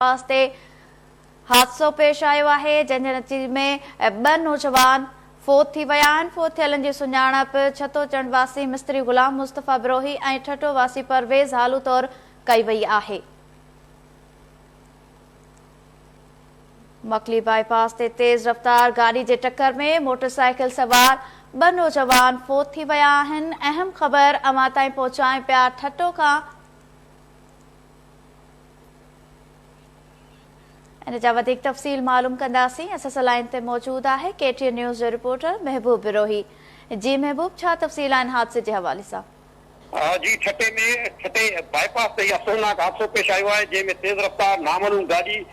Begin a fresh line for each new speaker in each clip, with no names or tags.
वास्ते हादसो पेश आयो आहे जंहिंजे नतीजे में ॿ नौजवान फोत थी विया आहिनि। फोत थियलनि जी सुञाणप छतो चंड वासी मिस्त्री गुलाम मुस्तफ़ा बिरोही ऐं ठठो वासी परवेज़ हालू तौर कई वई आहे। मकली बाईपास ते तेज़ रफ़्तार गाड़ी जे टक्कर में मोटरसाइकिल सवार ॿ नौजवान फोत थी विया आहिनि। अहम ख़बर अवां ताईं पहुचायूं पिया ठठो खां। इन जा वधीक तफ़सील मालूम कंदासीं। असां सां लाइन ते मौजूद आहे केटीएन न्यूज़ जो रिपोर्टर महबूब बिरोही। जी महबूब, छा तफ़सील आहिनि हादसे जे हवाले सां?
जी, छठे बाईपास ते अफ़सोसनाक हादसो पेश आयो आहे जंहिंमें तेज़ रफ़्तार नामालूम गाड़ी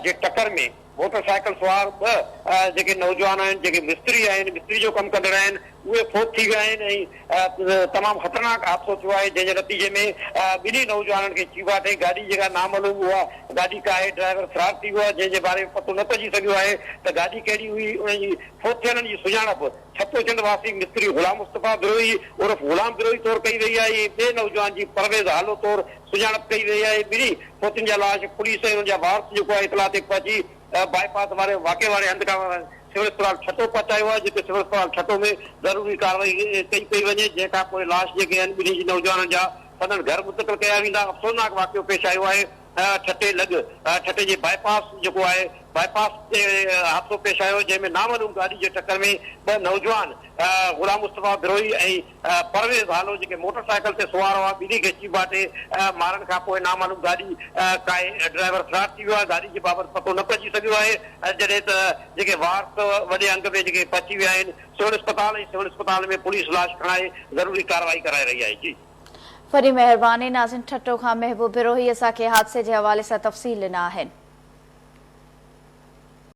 जे टक्कर में मोटरसाइकिल सवार ॿ जेके नौजवान आहिनि, जेके मिस्त्री जो कमु कंदड़ आहिनि, उहे फोत थी विया आहिनि ऐं तमामु ख़तरनाक हादसो थियो आहे जंहिंजे नतीजे में ॿिन्ही नौजवाननि खे चीवाटे गाॾी जेका नामालूम उहा गाॾी का आहे ड्राइवर फरार थी वियो आहे, जंहिंजे बारे में पतो न पइजी सघियो आहे त गाॾी कहिड़ी हुई। उनजी फोत थियलनि जी सुञाणप छतो चंड वासी मिस्त्री गुलाम मुस्तफ़ा बिरोही उर्फ गुलाम बिरोही तौर कई वई आहे। ॿिए नौजवान जी परवेज़ हालो तौर सुञाणप कई वई आहे। ॿिन्ही फोतियुनि जा लाश पुलिस ऐं हुनजा वारस जेको आहे इतला ते पहुची बाईपास वारे वाक़े वारे हंधि खां सिविल अस्पताल छठो पहुचायो आहे, जिते सिविल अस्पताल छठो में ज़रूरी कार्रवाई कई वञे, जंहिंखां पोइ लाश जेके आहिनि ॿिन्ही नौजवाननि जा संदन घर मुंतक़िल कया वेंदा। अफ़सोसनाक वाक़ियो पेश आयो आहे छठे जे बाईपास जेको आहे बाईपास ते हादसो पेश आयो जंहिंमें नामालूम गाॾी जे टक्कर में ॿ नौजवान गुलाम मुस्तफ़ा बिरोही ऐं परवेज़ हालो जेके मोटरसाइकिल ते सुवार हुआ, ॿिन्ही खे चीबाटे मारण खां पोइ नामालूम गाॾी काए ड्राइवर फरार थी वियो आहे। गाॾी जे बाबति पतो न पइजी सघियो आहे, जॾहिं त जेके वारस वॾे अंग में जेके पहुची विया आहिनि सिविल अस्पताल में पुलिस लाश खणाए ज़रूरी कार्रवाई कराए रही आहे। जी,
वॾी महिरबानी। नाज़िन, ठठो खां महबूब बिरोही असांखे हादसे जे हवाले सां तफ़सील ॾिना आहिनि।